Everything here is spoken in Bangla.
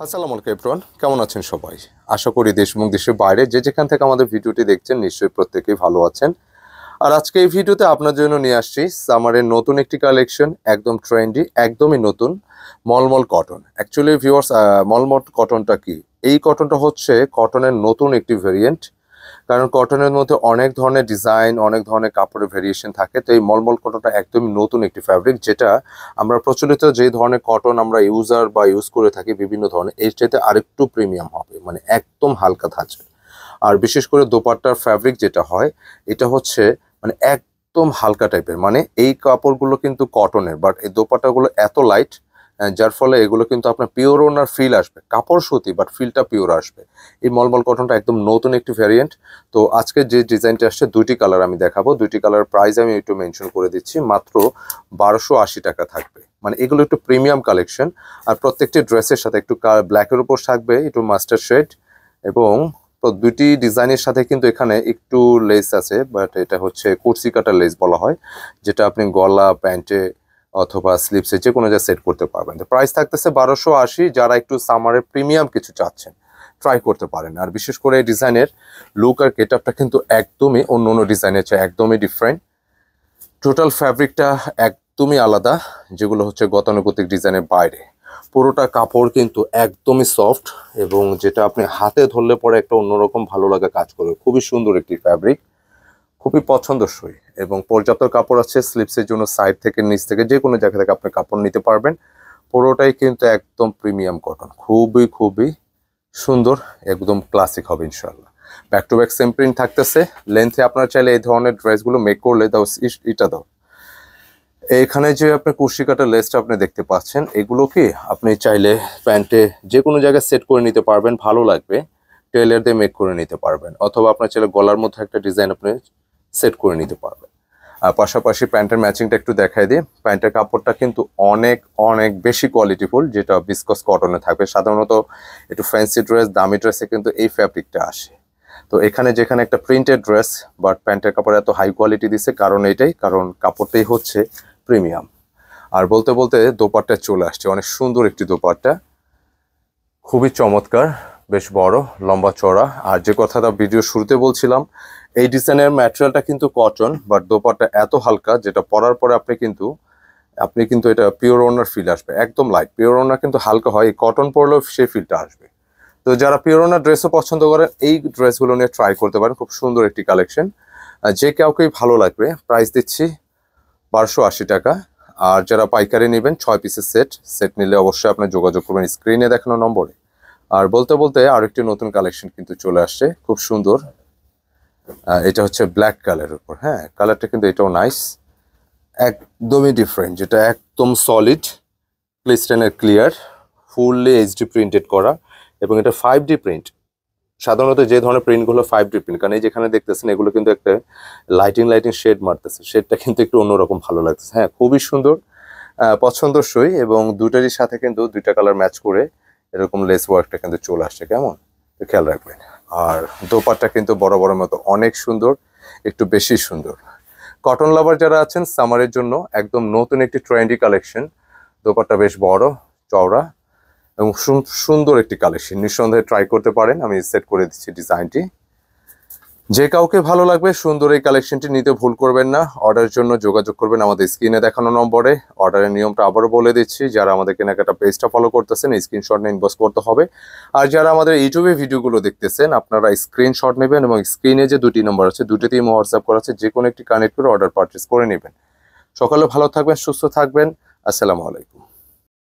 আসসালামু আলাইকুম এভরিওয়ান, কেমন আছেন সবাই? আশা করি দেশ এবং দেশের বাইরে যে যেখান থেকে আমাদের ভিডিওটি দেখছেন নিশ্চয়ই প্রত্যেকেই ভালো আছেন। আর আজকে এই ভিডিওতে আপনার জন্য নিয়ে আসছি সামারের নতুন একটি কালেকশন, একদম ট্রেন্ডি, একদমই নতুন মলমল কটন। অ্যাকচুয়ালি ভিউয়ার্স, মলমল কটনটা কি? এই কটনটা হচ্ছে কটনের নতুন একটি ভেরিয়েন্ট। কারণ কটনের মধ্যে অনেক ধরনের ডিজাইন, অনেক ধরনের কাপড়ের ভেরিয়েশন থাকে। তো এই মলমল কটনটা একদমই নতুন একটি ফ্যাব্রিক, যেটা আমরা প্রচলিত যে ধরনের কটন আমরা ইউজ করে থাকি বিভিন্ন ধরনের, এর চাইতে আরেকটু প্রিমিয়াম হবে, মানে একদম হালকা ধাঁচের। আর বিশেষ করে দোপাট্টার ফ্যাব্রিক যেটা হয়, এটা হচ্ছে মানে একদম হালকা টাইপের। মানে এই কাপড়গুলো কিন্তু কটনের, বাট এই দোপাট্টাগুলো এত লাইট, যার ফলে এগুলো কিন্তু আপনার পিওর ওনার ফিল আসবে। কাপড় সুতি, বাট ফিলটা পিওর আসবে। এই মলমল কটনটা একদম নতুন একটি ভ্যারিয়েন্ট। তো আজকে যে ডিজাইনটা আসছে, দুইটি কালার আমি দেখাবো। দুইটি কালার প্রাইস আমি একটু মেনশন করে দিচ্ছি, মাত্র 1280 টাকা থাকবে। মানে এগুলো একটু প্রিমিয়াম কালেকশন। আর প্রত্যেকটি ড্রেসের সাথে একটু ব্ল্যাকের উপর থাকবে একটু মাস্টার শেড, এবং দুইটি ডিজাইনের সাথে কিন্তু এখানে একটু লেস আছে, বাট এটা হচ্ছে কুর্সি কাটার লেস বলা হয়, যেটা আপনি গলা, প্যান্টে অথবা স্লিপসে যে কোনো জায়গায় সেট করতে পারবেন। তো প্রাইস থাকতেছে 1280। যারা একটু সামারের প্রিমিয়াম কিছু চাচ্ছেন, ট্রাই করতে পারেন। আর বিশেষ করে এই ডিজাইনের লুক আর গেট আপটা কিন্তু একদমই অন্য অন্য ডিজাইনের চেয়ে একদমই ডিফারেন্ট। টোটাল ফ্যাব্রিকটা একদমই আলাদা, যেগুলো হচ্ছে গতানুগতিক ডিজাইনের বাইরে। পুরোটা কাপড় কিন্তু একদমই সফট, এবং যেটা আপনি হাতে ধরলে পরে একটা অন্যরকম ভালো লাগা কাজ করবে। খুবই সুন্দর একটি ফ্যাব্রিক, খুবই পছন্দসই, এবং পর্যাপ্ত কাপড় আছে স্লিপসের জন্য। সাইড থেকে নিচ থেকে যে কোনো জায়গা থেকে আপনি কাপড় নিতে পারবেন। পুরোটাই কিন্তু একদম প্রিমিয়াম কটন, খুবই খুবই সুন্দর, একদম ক্লাসিক হবে ইনশাল্লাহ। Back to back same print থাকতেছে। লেন্থে আপনার চাইলে এই ধরনের ড্রেসগুলো মেক করলে দাও, এটা দাও। এখানে যে আপনি কুর্সি কাটার লেসটা আপনি দেখতে পাচ্ছেন, এগুলো কি আপনি চাইলে প্যান্টে যে কোনো জায়গায় সেট করে নিতে পারবেন, ভালো লাগবে। টেলার দিয়ে মেক করে নিতে পারবেন, অথবা আপনার চাইলে গলার মধ্যে একটা ডিজাইন আপনি সেট করে নিতে পারবেন। আর পাশাপাশি প্যান্টের ম্যাচিংটা একটু দেখাই দিই। প্যান্টের কাপড়টা কিন্তু অনেক অনেক বেশি কোয়ালিটিফুল, যেটা বিসকস কটনে থাকবে। সাধারণত একটু ফ্যান্সি ড্রেস, দামি ড্রেসে কিন্তু এই ফ্যাব্রিকটা আসে। তো এখানে যেখানে একটা প্রিন্টেড ড্রেস, বাট প্যান্টের কাপড় এত হাই কোয়ালিটি দিচ্ছে, কারণ এইটাই, কারণ কাপড়টাই হচ্ছে প্রিমিয়াম। আর বলতে বলতে দোপাট্টা চলে আসছে, অনেক সুন্দর একটি দোপাট্টা, খুবই চমৎকার, বেশ বড়, লম্বা চড়া। আর যে কথাটা ভিডিও শুরুতে বলছিলাম, এই ডিজাইনের ম্যাটেরিয়ালটা কিন্তু কটন, বাট দোপাট্টা এত হালকা, যেটা পরার পরে আপনি কিন্তু এটা পিওর ওনার ফিল আসবে। একদম লাইট, পিওর ওনার কিন্তু হালকা হয়, এই কটন পরলেও সেই ফিলটা আসবে। তো যারা পিওর ওনার ড্রেসও পছন্দ করেন, এই ড্রেসগুলো নিয়ে ট্রাই করতে পারেন। খুব সুন্দর একটি কালেকশন, যে কাউকেই ভালো লাগবে। প্রাইস দিচ্ছি 1280 টাকা। আর যারা পাইকারি নেবেন, 6 পিসের সেট নিলে অবশ্যই আপনি যোগাযোগ করবেন স্ক্রিনে দেখানো নম্বরে। আর বলতে বলতে আরেকটি নতুন কালেকশন কিন্তু চলে আসছে, খুব সুন্দর। এটা হচ্ছে ব্ল্যাক কালারের উপর। হ্যাঁ, কালারটা কিন্তু এটাও নাইস, একদমই ডিফারেন্ট, যেটা একদম সলিড ক্লিস্টেনের ক্লিয়ার, ফুললি এইচডি প্রিন্টেড করা, এবং এটা 5D প্রিন্ট। সাধারণত যে ধরনের প্রিন্টগুলো 5D প্রিন্ট, কারণ এই যেখানে দেখতেছেন এগুলো কিন্তু একটা লাইটিং শেড মারতেছে, শেডটা কিন্তু একটু অন্যরকম ভালো লাগতেছে। হ্যাঁ, খুবই সুন্দর, পছন্দসই, এবং দুটারই সাথে কিন্তু দুইটা কালার ম্যাচ করে এরকম লেস ওয়ার্কটা কিন্তু চলে আসছে। কেমন, খেয়াল রাখবেন। আর দোপাট্টা কিন্তু বড় বড় মতো অনেক সুন্দর, একটু বেশি সুন্দর। কটন লাভার যারা আছেন, সামারের জন্য একদম নতুন একটি ট্রেন্ডি কালেকশন। দোপাট্টা বেশ বড়, চওড়া, এবং সুন্দর একটি কালেকশন। নিঃসন্দেহে ট্রাই করতে পারেন, আমি সেট করে দিচ্ছি ডিজাইনটি। যে কাউকে ভালো লাগবে, সুন্দর এই কালেকশনটি নিতে ভুল করবেন না। অর্ডারের জন্য যোগাযোগ করবেন আমাদের স্ক্রিনে দেখানো নম্বরে। অর্ডারের নিয়মটা আবারও বলে দিচ্ছি, যারা আমাদের কেনাকাটা পেজটা ফলো করতেছেন স্ক্রিনশট নিয়ে ইনবক্স করতে হবে। আর যারা আমাদের ইউটিউবে ভিডিওগুলো দেখতেছেন, আপনারা স্ক্রিনশট নেবেন, এবং স্ক্রিনে যে দুটি নম্বর আছে, দুটোতেই হোয়াটসঅ্যাপ করা আছে, যে কোনো একটি কানেক্ট করে অর্ডার পারচেস করে নেবেন। সকালে ভালো থাকবেন, সুস্থ থাকবেন। আসসালামু আলাইকুম।